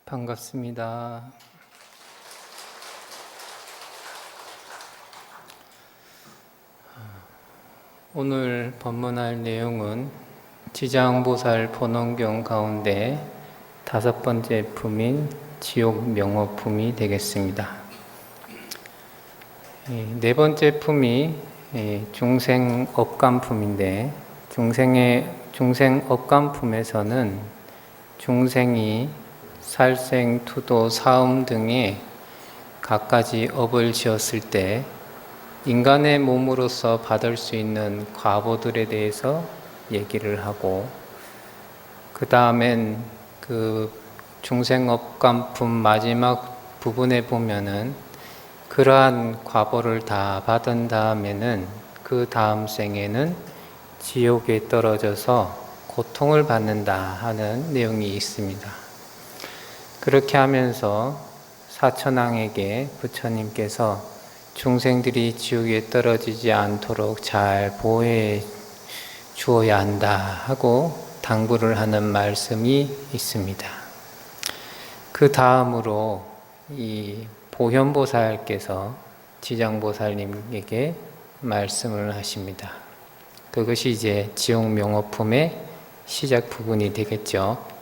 반갑습니다. 오늘 법문할 내용은 지장보살 본원경 가운데 5번째 품인 지옥명호품이 되겠습니다. 4번째 품이 중생업간품인데, 중생업간품에서는 중생이 살생, 투도, 사음 등의 갖가지 업을 지었을 때 인간의 몸으로서 받을 수 있는 과보들에 대해서 얘기를 하고, 그 다음엔 그 중생업간품 마지막 부분에 보면은 그러한 과보를 다 받은 다음에는 그 다음 생에는 지옥에 떨어져서 고통을 받는다 하는 내용이 있습니다. 그렇게 하면서 사천왕에게 부처님께서 중생들이 지옥에 떨어지지 않도록 잘 보호해 주어야 한다 하고 당부를 하는 말씀이 있습니다. 그 다음으로 이 보현보살께서 지장보살님에게 말씀을 하십니다. 그것이 이제 지옥명호품의 시작 부분이 되겠죠.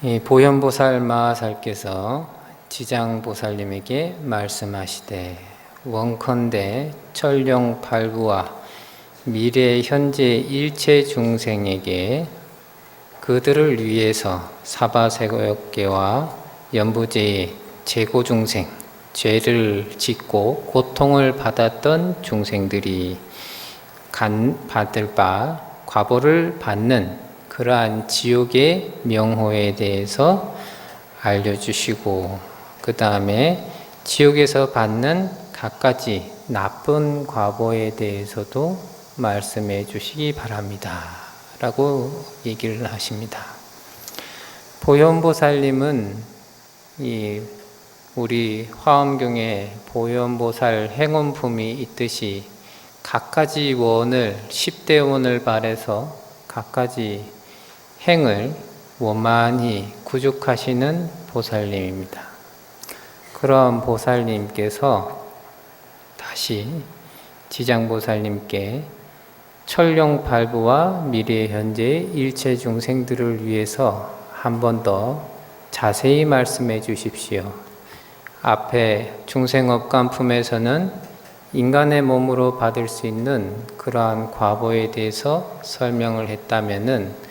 이 보현보살 마하살께서 지장보살님에게 말씀하시되, 원컨대 천룡팔부와 미래 현재 일체 중생에게 그들을 위해서 사바세고역계와 연부제의 재고중생, 죄를 짓고 고통을 받았던 중생들이 받을 바 과보를 받는 그러한 지옥의 명호에 대해서 알려주시고, 그 다음에 지옥에서 받는 갖가지 나쁜 과보에 대해서도 말씀해 주시기 바랍니다 라고 얘기를 하십니다. 보현보살님은 우리 화엄경에 보현보살 행원품이 있듯이 갖가지 원을 10대 원을 발해서 갖가지 행을 원만히 구축하시는 보살님입니다. 그런 보살님께서 다시 지장보살님께 천룡팔부와 미래 현재의 일체 중생들을 위해서 한 번 더 자세히 말씀해 주십시오. 앞에 중생업간품에서는 인간의 몸으로 받을 수 있는 그러한 과보에 대해서 설명을 했다면은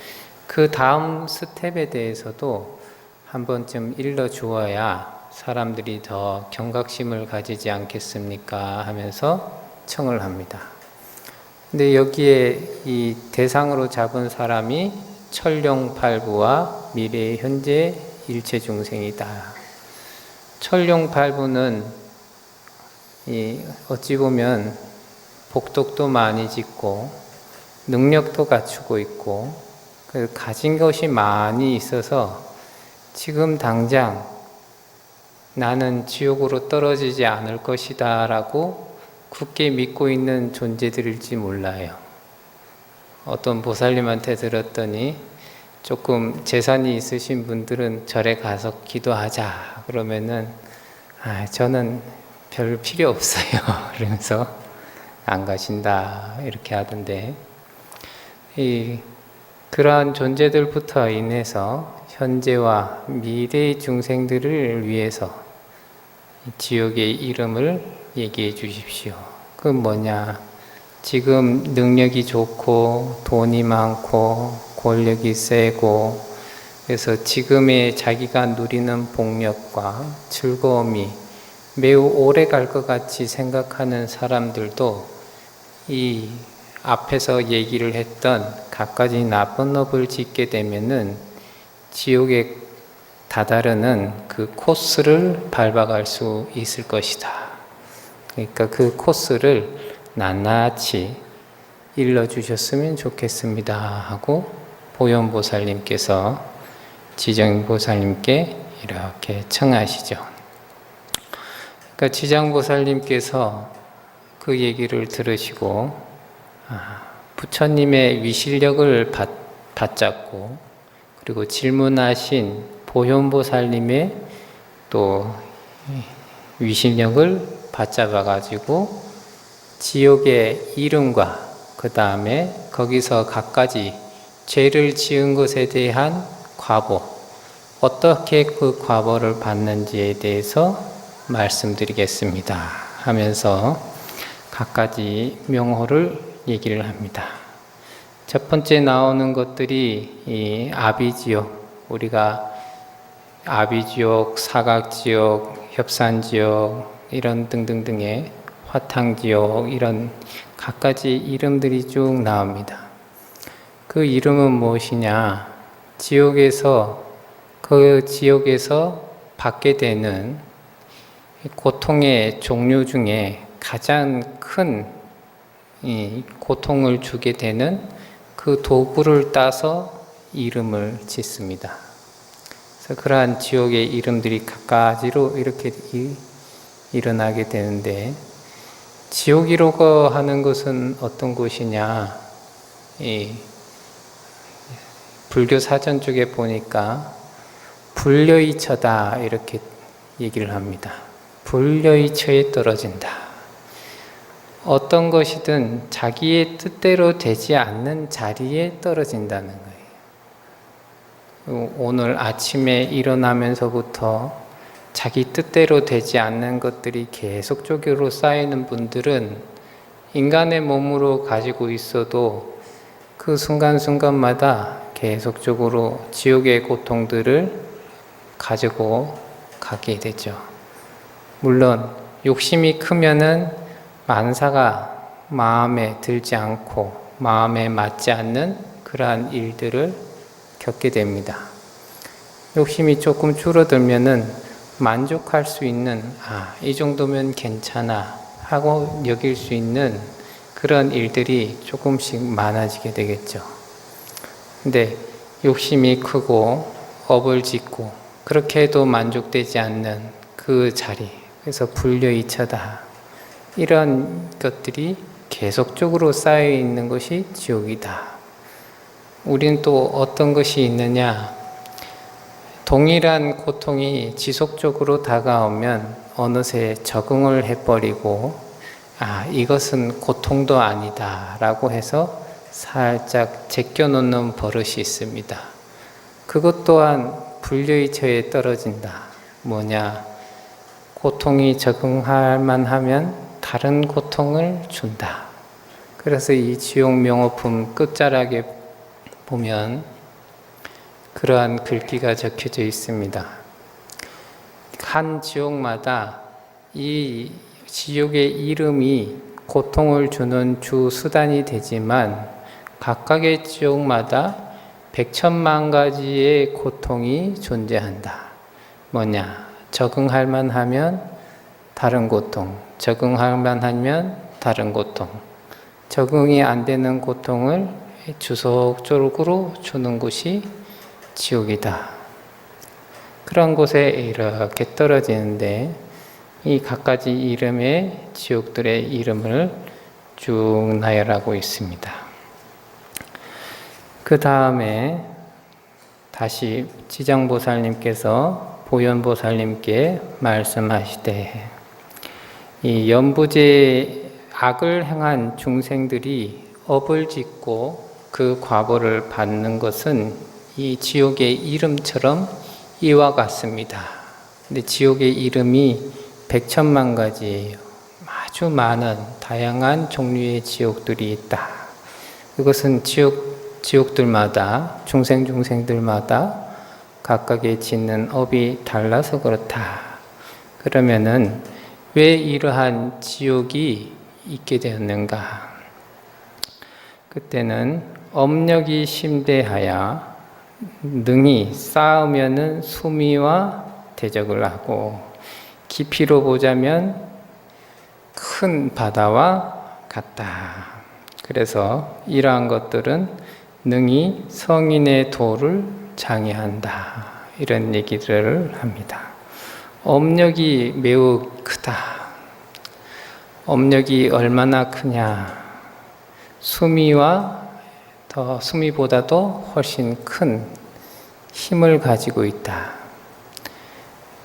그 다음 스텝에 대해서도 한 번쯤 일러주어야 사람들이 더 경각심을 가지지 않겠습니까? 하면서 청을 합니다. 근데 여기에 이 대상으로 잡은 사람이 천룡팔부와 미래 현재 일체 중생이다. 천룡팔부는 어찌 보면 복덕도 많이 짓고 능력도 갖추고 있고 가진 것이 많이 있어서 지금 당장 나는 지옥으로 떨어지지 않을 것이다 라고 굳게 믿고 있는 존재들일지 몰라요. 어떤 보살님한테 들었더니 조금 재산이 있으신 분들은 절에 가서 기도하자 그러면은 저는 별 필요 없어요 그러면서 안 가신다 이렇게 하던데, 그러한 존재들부터 인해서 현재와 미래의 중생들을 위해서 지옥의 이름을 얘기해 주십시오. 그건 뭐냐? 지금 능력이 좋고 돈이 많고 권력이 세고 그래서 지금의 자기가 누리는 복력과 즐거움이 매우 오래 갈 것 같이 생각하는 사람들도 이 앞에서 얘기를 했던 갖가지 나쁜 업을 짓게 되면은 지옥에 다다르는 그 코스를 밟아갈 수 있을 것이다. 그러니까 그 코스를 낱낱이 일러주셨으면 좋겠습니다 하고 보현보살님께서 지장보살님께 이렇게 청하시죠. 그러니까 지장보살님께서 그 얘기를 들으시고 부처님의 위실력을 받잡고 그리고 질문하신 보현보살님의 또 위신력을 받잡아 가지고 지옥의 이름과 그 다음에 거기서 갖가지 죄를 지은 것에 대한 과보, 어떻게 그 과보를 받는지에 대해서 말씀드리겠습니다 하면서 갖가지 명호를 얘기를 합니다. 첫 번째 나오는 것들이 이 아비지옥, 우리가 아비지옥, 사각지옥, 협산지옥 이런 등등등의 화탕지옥 이런 갖가지 이름들이 쭉 나옵니다. 그 이름은 무엇이냐? 그 지옥에서 받게 되는 고통의 종류 중에 가장 큰 이 고통을 주게 되는 그 도구를 따서 이름을 짓습니다. 그래서 그러한 지옥의 이름들이 갖가지로 이렇게 일어나게 되는데, 지옥이라고 하는 것은 어떤 곳이냐? 이 불교 사전 쪽에 보니까 불려의 처다 이렇게 얘기를 합니다. 불려의 처에 떨어진다. 어떤 것이든 자기의 뜻대로 되지 않는 자리에 떨어진다는 거예요. 오늘 아침에 일어나면서부터 자기 뜻대로 되지 않는 것들이 계속적으로 쌓이는 분들은 인간의 몸으로 가지고 있어도 그 순간순간마다 계속적으로 지옥의 고통들을 가지고 가게 되죠. 물론 욕심이 크면은 만사가 마음에 들지 않고 마음에 맞지 않는 그러한 일들을 겪게 됩니다. 욕심이 조금 줄어들면은 만족할 수 있는, 이 정도면 괜찮아 하고 여길 수 있는 그런 일들이 조금씩 많아지게 되겠죠. 근데 욕심이 크고 업을 짓고 그렇게 해도 만족되지 않는 그 자리, 그래서 불려이처다. 이런 것들이 계속적으로 쌓여 있는 것이 지옥이다. 우리는 또 어떤 것이 있느냐? 동일한 고통이 지속적으로 다가오면 어느새 적응을 해버리고 이것은 고통도 아니다 라고 해서 살짝 제껴놓는 버릇이 있습니다. 그것 또한 불려의 처에 떨어진다. 뭐냐? 고통이 적응할 만하면 다른 고통을 준다. 그래서 이 지옥 명호품 끝자락에 보면 그러한 글귀가 적혀져 있습니다. 한 지옥마다 이 지옥의 이름이 고통을 주는 주 수단이 되지만 각각의 지옥마다 100,000만 가지의 고통이 존재한다. 뭐냐? 적응할 만하면 다른 고통, 적응할 만하면 다른 고통, 적응이 안 되는 고통을 지속적으로 주는 곳이 지옥이다. 그런 곳에 이렇게 떨어지는데 이 갖가지 이름의 지옥들의 이름을 쭉 나열하고 있습니다. 그 다음에 다시 지장보살님께서 보현보살님께 말씀하시되, 이 연부제 악을 행한 중생들이 업을 짓고 그 과보를 받는 것은 이 지옥의 이름처럼 이와 같습니다. 근데 지옥의 이름이 100,000만 가지예요. 아주 많은 다양한 종류의 지옥들이 있다. 이것은 지옥들마다 중생들마다 각각의 짓는 업이 달라서 그렇다. 그러면은 왜 이러한 지옥이 있게 되었는가? 그때는 업력이 심대하여 능히 쌓으면은 수미와 대적을 하고, 깊이로 보자면 큰 바다와 같다. 그래서 이러한 것들은 능히 성인의 도를 장애한다. 이런 얘기들을 합니다. 업력이 매우 크다. 업력이 얼마나 크냐? 수미보다도 훨씬 큰 힘을 가지고 있다.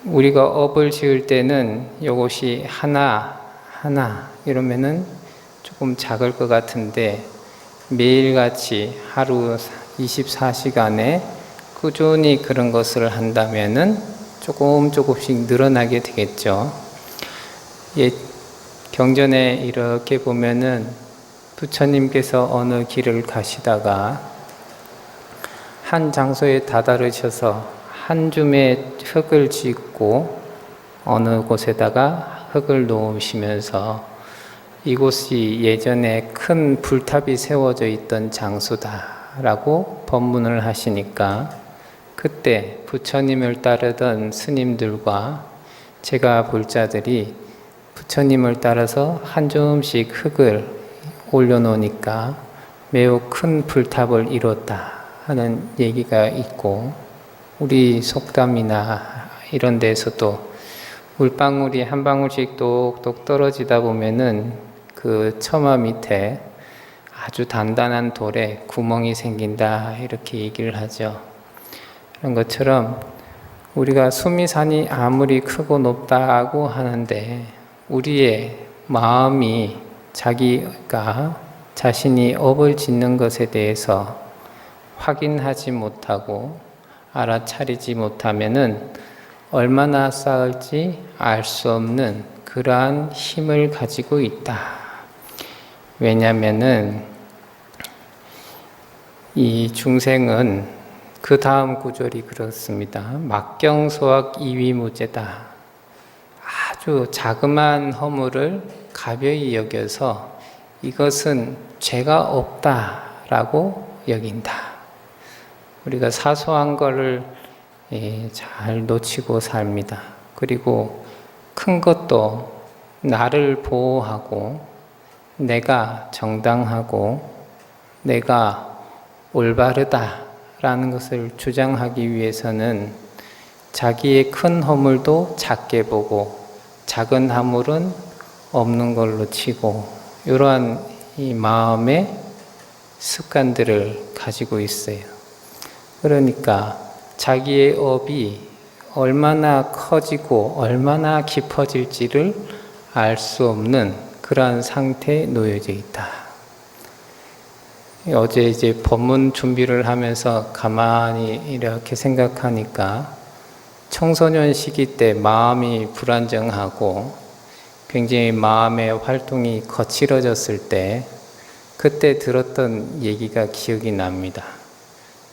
우리가 업을 지을 때는 이것이 하나 이러면은 조금 작을 것 같은데 매일같이 하루 24시간에 꾸준히 그런 것을 한다면은 조금씩 늘어나게 되겠죠. 경전에 이렇게 보면은 부처님께서 어느 길을 가시다가 한 장소에 다다르셔서 한 줌의 흙을 짚고 어느 곳에다가 흙을 놓으시면서 이곳이 예전에 큰 불탑이 세워져 있던 장소다라고 법문을 하시니까 그때 부처님을 따르던 스님들과 제가 볼 자들이 부처님을 따라서 한 줌씩 흙을 올려놓으니까 매우 큰 불탑을 이뤘다 하는 얘기가 있고, 우리 속담이나 이런 데서도 물방울이 한 방울씩 똑똑 떨어지다 보면은 그 처마 밑에 아주 단단한 돌에 구멍이 생긴다 이렇게 얘기를 하죠. 그런 것처럼 우리가 수미산이 아무리 크고 높다고 하는데 우리의 마음이 자기가 자신이 업을 짓는 것에 대해서 확인하지 못하고 알아차리지 못하면은 얼마나 쌓을지 알 수 없는 그러한 힘을 가지고 있다. 왜냐하면은 이 중생은 그 다음 구절이 그렇습니다. 막경소학 이위무죄다. 아주 자그마한 허물을 가벼이 여겨서 이것은 죄가 없다라고 여긴다. 우리가 사소한 거를 잘 놓치고 삽니다. 그리고 큰 것도 나를 보호하고 내가 정당하고 내가 올바르다라는 것을 주장하기 위해서는 자기의 큰 허물도 작게 보고 작은 허물은 없는 걸로 치고 이러한 이 마음의 습관들을 가지고 있어요. 그러니까 자기의 업이 얼마나 커지고 얼마나 깊어질지를 알 수 없는 그러한 상태에 놓여져 있다. 어제 이제 법문 준비를 하면서 가만히 이렇게 생각하니까 청소년 시기 때 마음이 불안정하고 굉장히 마음의 활동이 거칠어졌을 때 그때 들었던 얘기가 기억이 납니다.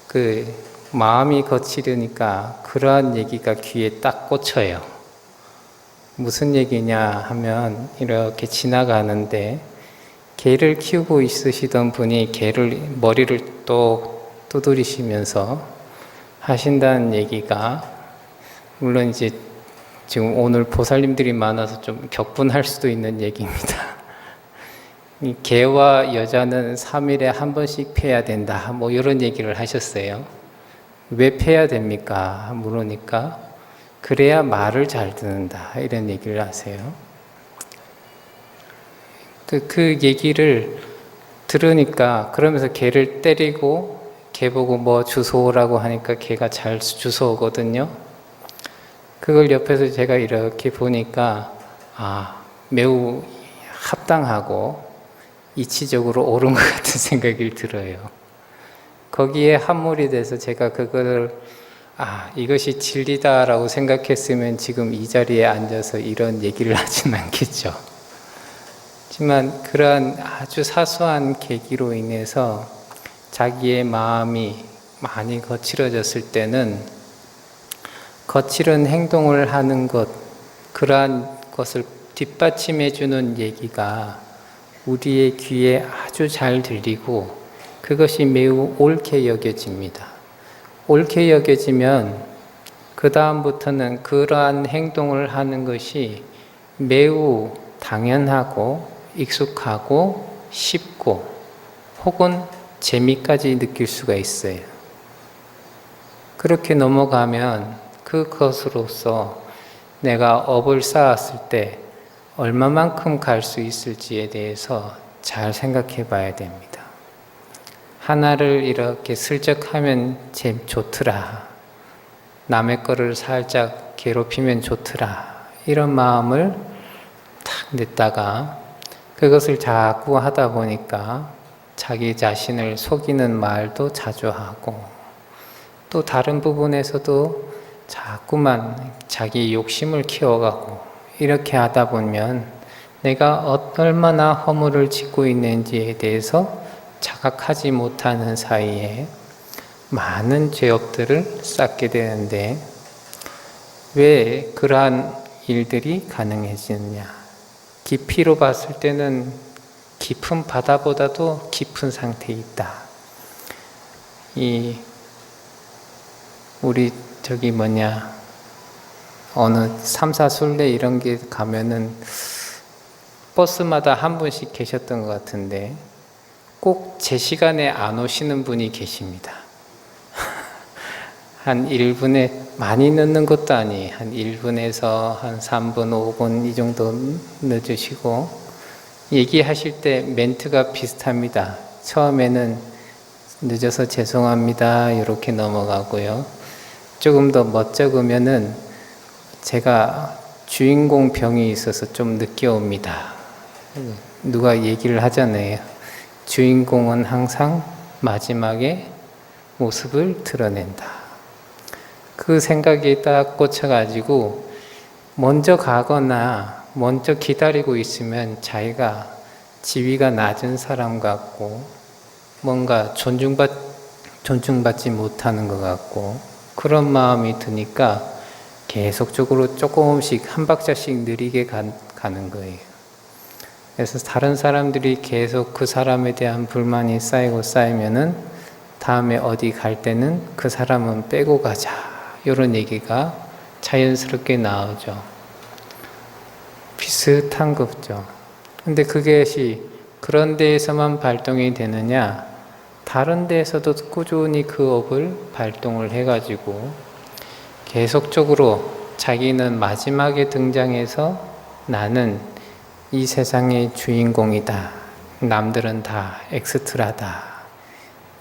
그 마음이 거칠으니까 그러한 얘기가 귀에 딱 꽂혀요. 무슨 얘기냐 하면 이렇게 지나가는데 개를 키우고 있으시던 분이 개를 머리를 또 두드리시면서 하신다는 얘기가, 물론 이제 지금 오늘 보살님들이 많아서 좀 격분할 수도 있는 얘기입니다. 이 개와 여자는 3일에 한 번씩 패야 된다. 뭐 이런 얘기를 하셨어요. 왜 패야 됩니까? 물으니까 그래야 말을 잘 듣는다. 이런 얘기를 하세요. 그 얘기를 들으니까 그러면서 개를 때리고 개 보고 뭐 주워오라고 하니까 개가 잘 주워오거든요. 그걸 옆에서 제가 이렇게 보니까 매우 합당하고 이치적으로 옳은 것 같은 생각이 들어요. 거기에 함몰이 돼서 제가 그걸 이것이 진리다라고 생각했으면 지금 이 자리에 앉아서 이런 얘기를 하진 않겠죠. 하지만 그러한 아주 사소한 계기로 인해서 자기의 마음이 많이 거칠어졌을 때는 거칠은 행동을 하는 것, 그러한 것을 뒷받침해 주는 얘기가 우리의 귀에 아주 잘 들리고 그것이 매우 옳게 여겨집니다. 옳게 여겨지면 그 다음부터는 그러한 행동을 하는 것이 매우 당연하고 익숙하고 쉽고 혹은 재미까지 느낄 수가 있어요. 그렇게 넘어가면 그것으로서 내가 업을 쌓았을 때 얼마만큼 갈 수 있을지에 대해서 잘 생각해 봐야 됩니다. 하나를 이렇게 슬쩍 하면 좋더라. 남의 거를 살짝 괴롭히면 좋더라. 이런 마음을 탁 냈다가 그것을 자꾸 하다 보니까 자기 자신을 속이는 말도 자주 하고 또 다른 부분에서도 자꾸만 자기 욕심을 키워가고 이렇게 하다 보면 내가 얼마나 허물을 짓고 있는지에 대해서 자각하지 못하는 사이에 많은 죄업들을 쌓게 되는데 왜 그러한 일들이 가능해지느냐? 깊이로 봤을 때는 깊은 바다보다도 깊은 상태에 있다. 우리 어느 삼사순례 이런 게 가면은 버스마다 한 분씩 계셨던 것 같은데 꼭 제 시간에 안 오시는 분이 계십니다. 한 1분에 많이 늦는 것도 아니에요. 한 1분에서 한 3분, 5분 이 정도 늦으시고 얘기하실 때 멘트가 비슷합니다. 처음에는 늦어서 죄송합니다 이렇게 넘어가고요. 조금 더 멋쩍으면은 제가 주인공 병이 있어서 좀 늦게 옵니다. 누가 얘기를 하잖아요. 주인공은 항상 마지막에 모습을 드러낸다. 그 생각이 딱 꽂혀가지고 먼저 가거나 먼저 기다리고 있으면 자기가 지위가 낮은 사람 같고 뭔가 존중받지 못하는 것 같고 그런 마음이 드니까 계속적으로 조금씩 한 박자씩 느리게 가는 거예요. 그래서 다른 사람들이 계속 그 사람에 대한 불만이 쌓이면은 다음에 어디 갈 때는 그 사람은 빼고 가자. 이런 얘기가 자연스럽게 나오죠. 비슷한 거죠. 근데 그것이 그런 데에서만 발동이 되느냐? 다른 데에서도 꾸준히 그 업을 발동을 해가지고 계속적으로 자기는 마지막에 등장해서 나는 이 세상의 주인공이다. 남들은 다 엑스트라다.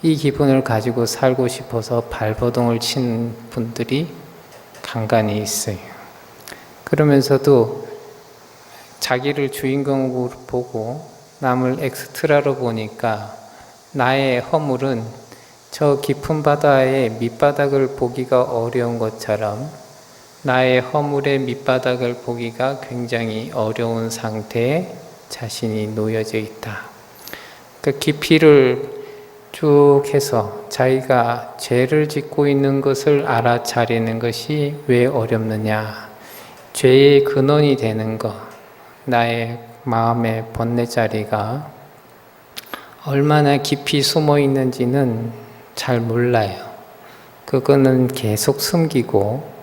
이 기분을 가지고 살고 싶어서 발버둥을 치는 분들이 간간히 있어요. 그러면서도 자기를 주인공으로 보고 남을 엑스트라로 보니까 나의 허물은 저 깊은 바다의 밑바닥을 보기가 어려운 것처럼 나의 허물의 밑바닥을 보기가 굉장히 어려운 상태에 자신이 놓여져 있다. 그 깊이를 쭉 해서 자기가 죄를 짓고 있는 것을 알아차리는 것이 왜 어렵느냐. 죄의 근원이 되는 것, 나의 마음의 번뇌자리가 얼마나 깊이 숨어 있는지는 잘 몰라요. 그거는 계속 숨기고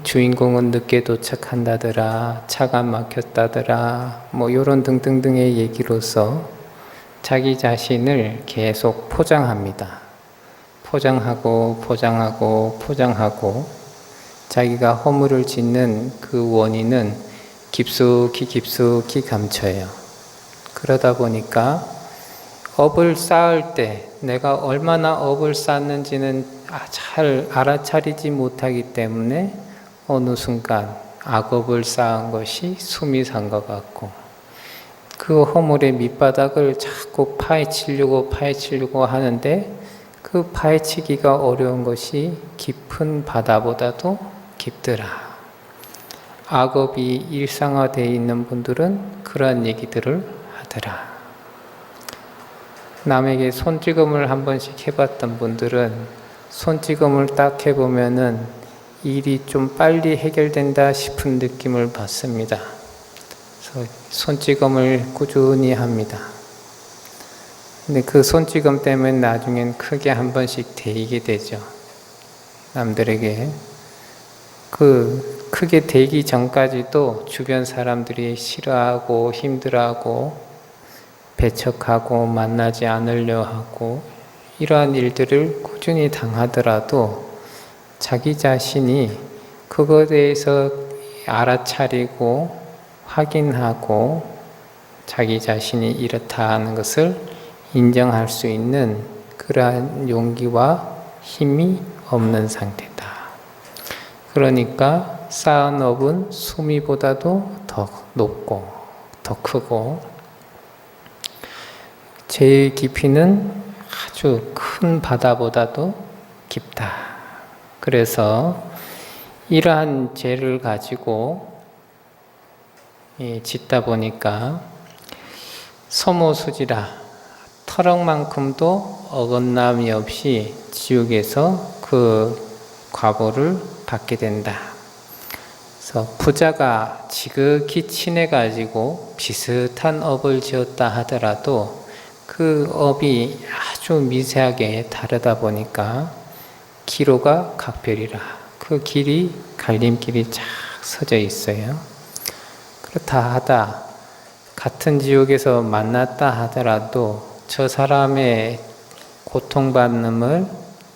주인공은 늦게 도착한다더라, 차가 막혔다더라, 이런 등등등의 얘기로서 자기 자신을 계속 포장합니다. 포장하고 자기가 허물을 짓는 그 원인은 깊숙이 감춰요. 그러다 보니까 업을 쌓을 때 내가 얼마나 업을 쌓는지는 잘 알아차리지 못하기 때문에 어느 순간 악업을 쌓은 것이 숨이 산 것 같고 그 허물의 밑바닥을 자꾸 파헤치려고 하는데 그 파헤치기가 어려운 것이 깊은 바다보다도 깊더라. 악업이 일상화되어 있는 분들은 그러한 얘기들을 하더라. 남에게 손찌검을 한 번씩 해봤던 분들은 손찌검을 딱 해보면은 일이 좀 빨리 해결된다 싶은 느낌을 받습니다. 그래서 손찌검을 꾸준히 합니다. 근데 그 손찌검 때문에 나중엔 크게 한 번씩 데이게 되죠. 남들에게. 그 크게 데이기 전까지도 주변 사람들이 싫어하고 힘들어하고 배척하고 만나지 않으려 하고 이러한 일들을 꾸준히 당하더라도 자기 자신이 그것에 대해서 알아차리고 확인하고 자기 자신이 이렇다 하는 것을 인정할 수 있는 그러한 용기와 힘이 없는 상태다. 그러니까 쌓은 업은 수미보다도 더 높고 더 크고 죄의 깊이는 아주 큰 바다보다도 깊다. 그래서 이러한 죄를 가지고 짓다 보니까 소모수지라 터럭만큼도 어긋남이 없이 지옥에서 그 과보를 받게 된다. 그래서 부자가 지극히 친해가지고 비슷한 업을 지었다 하더라도 그 업이 아주 미세하게 다르다 보니까 기로가 각별이라 그 길이 갈림길이 쫙 서져 있어요. 그렇다 하다 같은 지옥에서 만났다 하더라도 저 사람의 고통받음을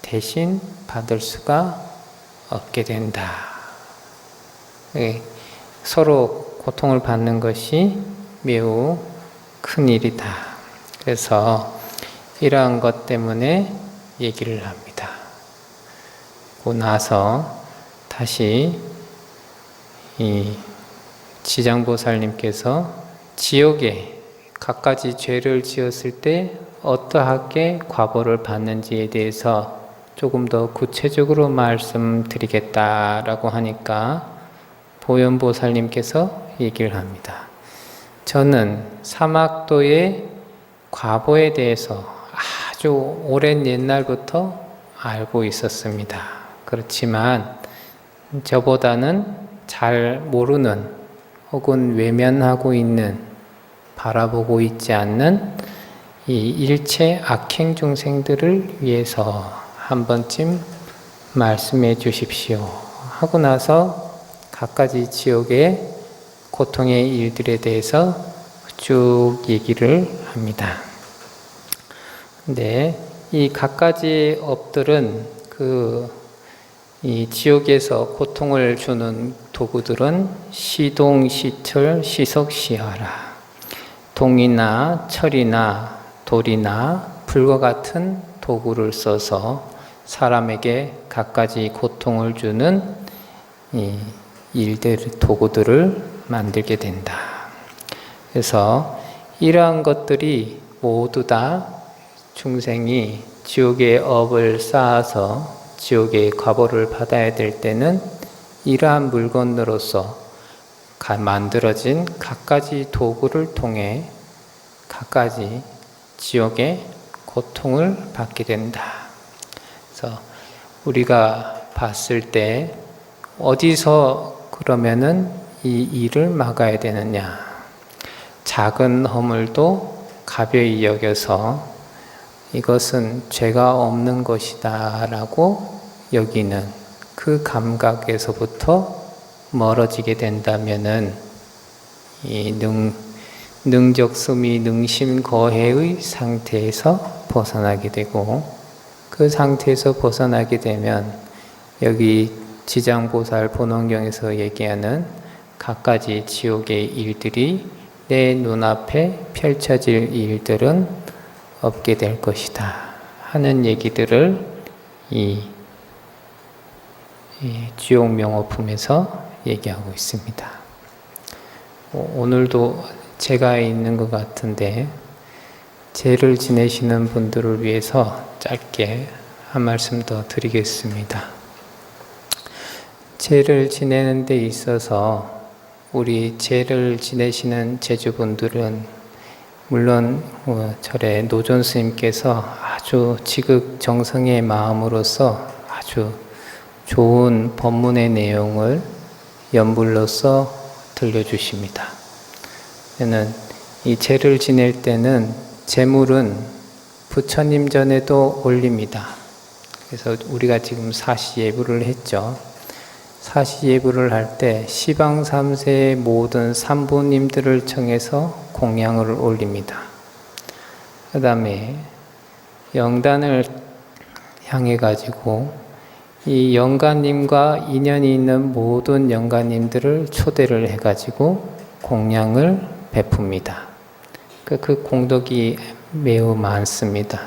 대신 받을 수가 없게 된다. 서로 고통을 받는 것이 매우 큰 일이다. 그래서 이러한 것 때문에 얘기를 합니다. 그러고 나서 다시 이 지장보살님께서 지옥에 갖가지 죄를 지었을 때 어떠하게 과보를 받는지에 대해서 조금 더 구체적으로 말씀드리겠다라고 하니까 보현보살님께서 얘기를 합니다. 저는 사막도의 과보에 대해서 아주 오랜 옛날부터 알고 있었습니다. 그렇지만 저보다는 잘 모르는 혹은 외면하고 있는 바라보고 있지 않는 이 일체 악행 중생들을 위해서 한 번쯤 말씀해 주십시오 하고 나서 갖가지 지옥의 고통의 일들에 대해서 쭉 얘기를 합니다. 근데 이 갖가지 업들은 이 지옥에서 고통을 주는 도구들은 시동, 시철, 시석, 시하라. 동이나 철이나 돌이나 불과 같은 도구를 써서 사람에게 갖가지 고통을 주는 이 도구들을 만들게 된다. 그래서 이러한 것들이 모두 다 중생이 지옥의 업을 쌓아서 지옥의 과보를 받아야 될 때는 이러한 물건으로서 만들어진 갖가지 도구를 통해 갖가지 지옥의 고통을 받게 된다. 그래서 우리가 봤을 때 어디서 그러면은 이 일을 막아야 되느냐? 작은 허물도 가벼이 여겨서 이것은 죄가 없는 것이다 라고 여기는 그 감각에서부터 멀어지게 된다면은 이 능적수미 능심거해의 상태에서 벗어나게 되고 그 상태에서 벗어나게 되면 여기 지장보살 본원경에서 얘기하는 갖가지 지옥의 일들이 내 눈앞에 펼쳐질 일들은 없게 될 것이다 하는 얘기들을 이 지옥명호품에서 얘기하고 있습니다. 오늘도 제가 있는 것 같은데 죄를 지내시는 분들을 위해서 짧게 한 말씀 더 드리겠습니다. 죄를 지내는 데 있어서 우리 죄를 지내시는 제주분들은 물론 절에 노존 스님께서 아주 지극정성의 마음으로서 아주 좋은 법문의 내용을 연불로서 들려주십니다. 저는 이 제를 지낼 때는 제물은 부처님 전에도 올립니다. 그래서 우리가 지금 사시예불을 했죠. 사시예불을 할 때 시방 3세의 모든 산부님들을 청해서 공양을 올립니다. 그 다음에 영단을 향해 가지고 이 영가님과 인연이 있는 모든 영가님들을 초대를 해가지고 공양을 베풉니다. 그 공덕이 매우 많습니다.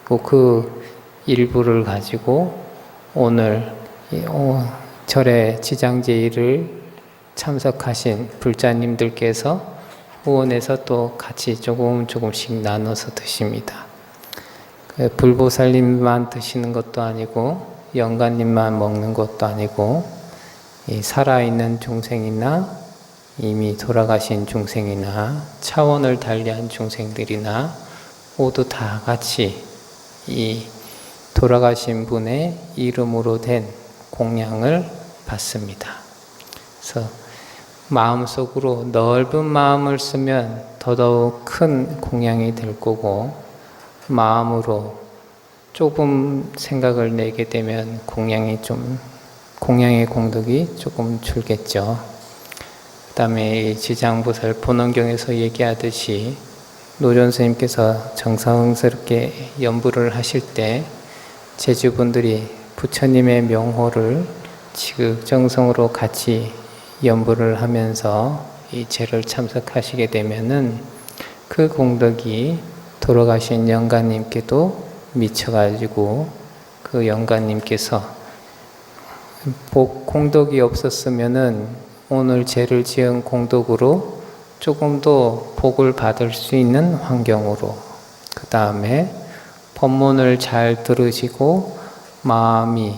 그 일부를 가지고 오늘 절에 지장제일을 참석하신 불자님들께서 후원해서 또 같이 조금씩 나눠서 드십니다. 불보살님만 드시는 것도 아니고 영가님만 먹는 것도 아니고 이 살아있는 중생이나 이미 돌아가신 중생이나 차원을 달리한 중생들이나 모두 다 같이 이 돌아가신 분의 이름으로 된 공양을 받습니다. 그래서 마음속으로 넓은 마음을 쓰면 더더욱 큰 공양이 될 거고, 마음으로 조금 생각을 내게 되면 공양의 공덕이 조금 줄겠죠. 그 다음에 지장보살 본원경에서 얘기하듯이 노련 스님께서 정성스럽게 연부를 하실 때 제주분들이 부처님의 명호를 지극정성으로 같이 연부를 하면서 이 제를 참석하시게 되면은 그 공덕이 돌아가신 영가님께도 미쳐가지고 그 영가님께서 공덕이 없었으면은 오늘 제를 지은 공덕으로 조금 더 복을 받을 수 있는 환경으로, 그 다음에 법문을 잘 들으시고 마음이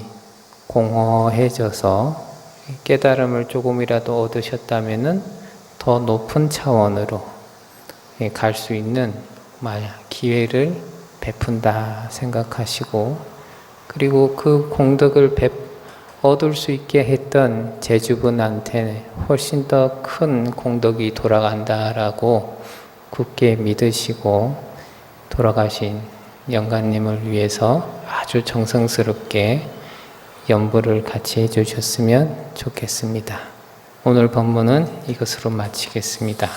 공허해져서 깨달음을 조금이라도 얻으셨다면은 더 높은 차원으로 갈 수 있는 기회를 베푼다 생각하시고, 그리고 그 공덕을 얻을 수 있게 했던 제주분한테 훨씬 더 큰 공덕이 돌아간다라고 굳게 믿으시고 돌아가신 영가님을 위해서 아주 정성스럽게 연부를 같이 해주셨으면 좋겠습니다. 오늘 법문은 이것으로 마치겠습니다.